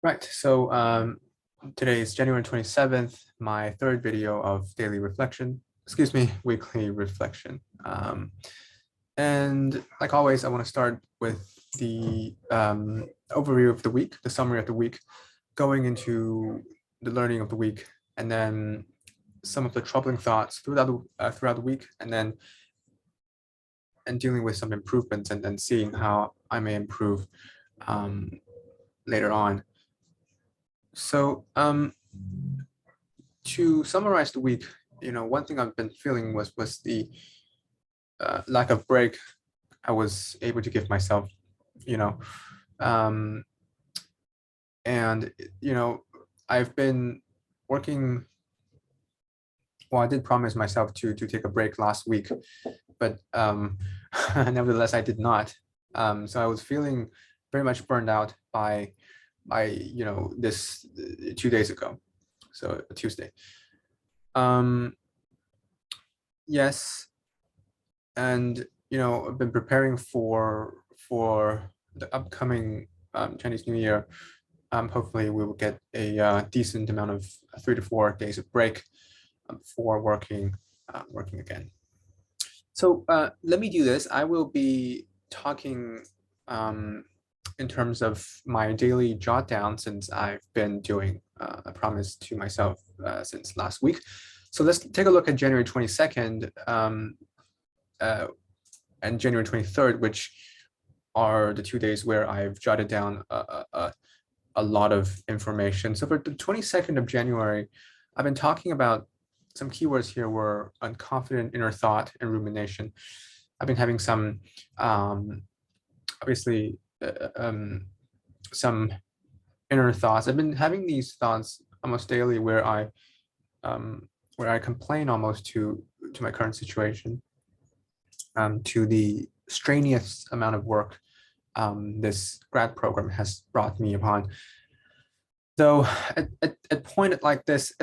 Right, so today is January 27th, my third video of daily reflection, excuse me, weekly reflection. And like always, I want to start with the overview of the week, the summary of the week, going into the learning of the week, and then some of the troubling thoughts throughout the week, and dealing with some improvements and then seeing how I may improve later on. So to summarize the week, one thing I've been feeling was the lack of break I was able to give myself, you know, um, and I've been working. Well, I did promise myself to take a break last week, but nevertheless, I did not. So I was feeling very much burned out by this 2 days ago, so Tuesday. Yes, and I've been preparing for the upcoming Chinese New Year. Hopefully we will get a decent amount of 3 to 4 days of break before working again. So let me do this. I will be talking in terms of my daily jot down, since I've been doing a promise to myself since last week. So let's take a look at January 22nd and January 23rd, which are the 2 days where I've jotted down a lot of information. So for the 22nd of January, I've been talking about some keywords here were unconfident inner thought and rumination. I've been having some, obviously, some inner thoughts. I've been having these thoughts almost daily where I complain almost to my current situation, to the strenuous amount of work this grad program has brought me upon. Though at points like this,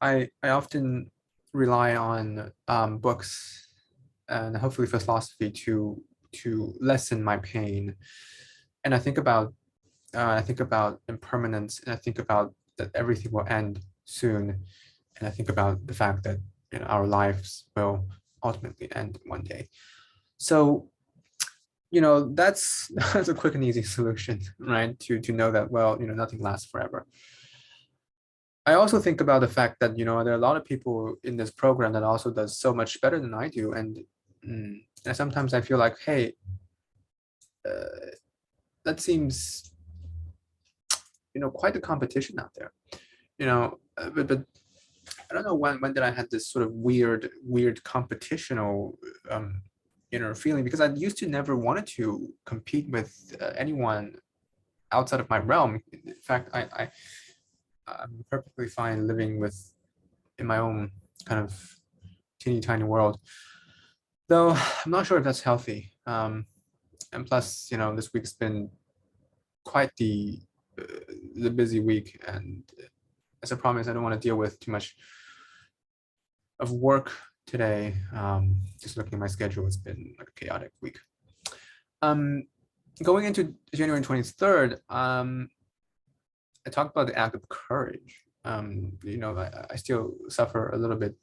I often rely on books and hopefully philosophy to lessen my pain. And I think about impermanence, and I think about that everything will end soon, and I think about the fact that our lives will ultimately end one day. So that's a quick and easy solution, right? To know that, well, nothing lasts forever. I also think about the fact that there are a lot of people in this program that also does so much better than I do, and sometimes I feel like, hey, that seems quite a competition out there, but I don't know when did I have this sort of weird competitional inner feeling, because I used to never wanted to compete with anyone outside of my realm. In fact, I'm perfectly fine living in my own kind of teeny tiny world, though I'm not sure if that's healthy. And plus, this week's been quite the busy week, and as I promised, I don't want to deal with too much of work today. Just looking at my schedule, it's been like a chaotic week. Going into January 23rd, I talked about the act of courage. I still suffer a little bit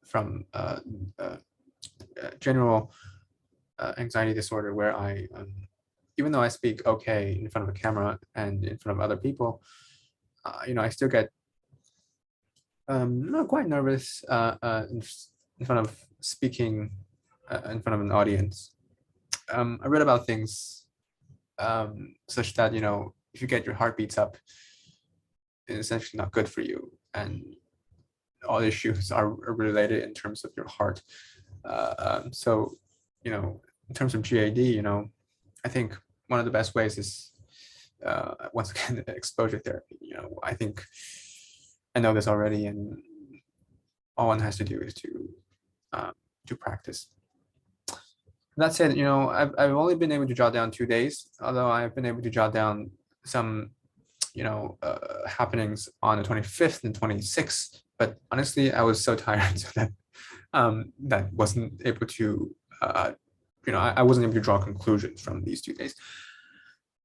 from general anxiety disorder, where I, even though I speak okay in front of a camera and in front of other people, I still get quite nervous in front of speaking in front of an audience. I read about things such that if you get your heartbeats up, it's essentially not good for you, and all issues are related in terms of your heart. So in terms of GAD, I think one of the best ways is once again exposure therapy. I think I know this already, and all one has to do is to practice. That said, I've only been able to jot down 2 days, although I've been able to jot down some happenings on the 25th and 26th. But honestly, I was so tired, so that that wasn't able to I wasn't able to draw conclusions from these 2 days.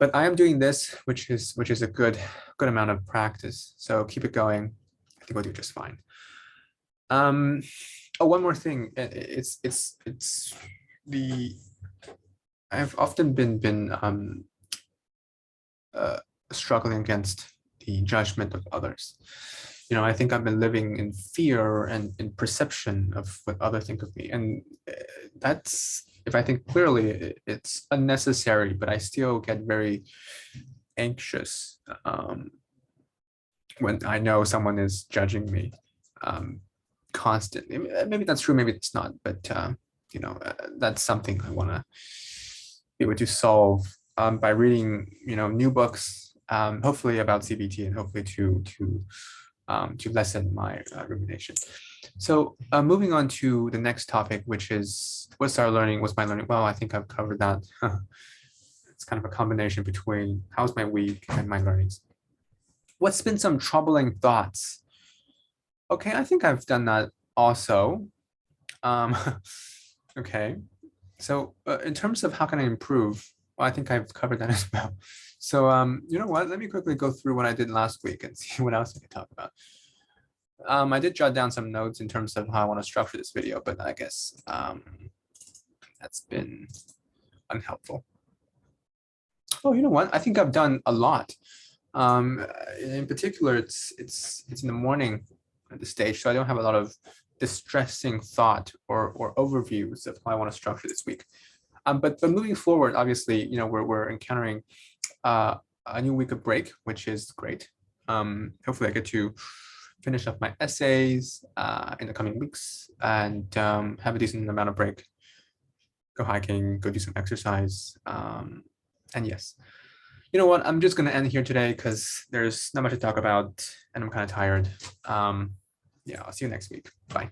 But I am doing this, which is a good amount of practice. So keep it going. I think we'll do just fine. Oh, one more thing. It's the I've often been struggling against the judgment of others. I think I've been living in fear and in perception of what others think of me, and that's, if I think clearly, it's unnecessary. But I still get very anxious when I know someone is judging me constantly. Maybe that's true, maybe it's not, but that's something I want to be able to solve by reading new books, hopefully about CBT, and hopefully to lessen my rumination. So moving on to the next topic, which is what's my learning? Well, I think I've covered that. It's kind of a combination between how's my week and my learnings. What's been some troubling thoughts? Okay, I think I've done that also. Okay, so in terms of how can I improve, well, I think I've covered that as well. So you know what? Let me quickly go through what I did last week and see what else I can talk about. I did jot down some notes in terms of how I want to structure this video, but I guess that's been unhelpful. Oh, you know what? I think I've done a lot. In particular, it's in the morning at this stage, so I don't have a lot of distressing thought or overviews of how I want to structure this week. But moving forward, obviously, we're encountering a new week of break, which is great. Hopefully, I get to finish up my essays in the coming weeks and have a decent amount of break. Go hiking, go do some exercise, and yes. You know what? I'm just going to end here today because there's not much to talk about and I'm kind of tired. Yeah, I'll see you next week. Bye.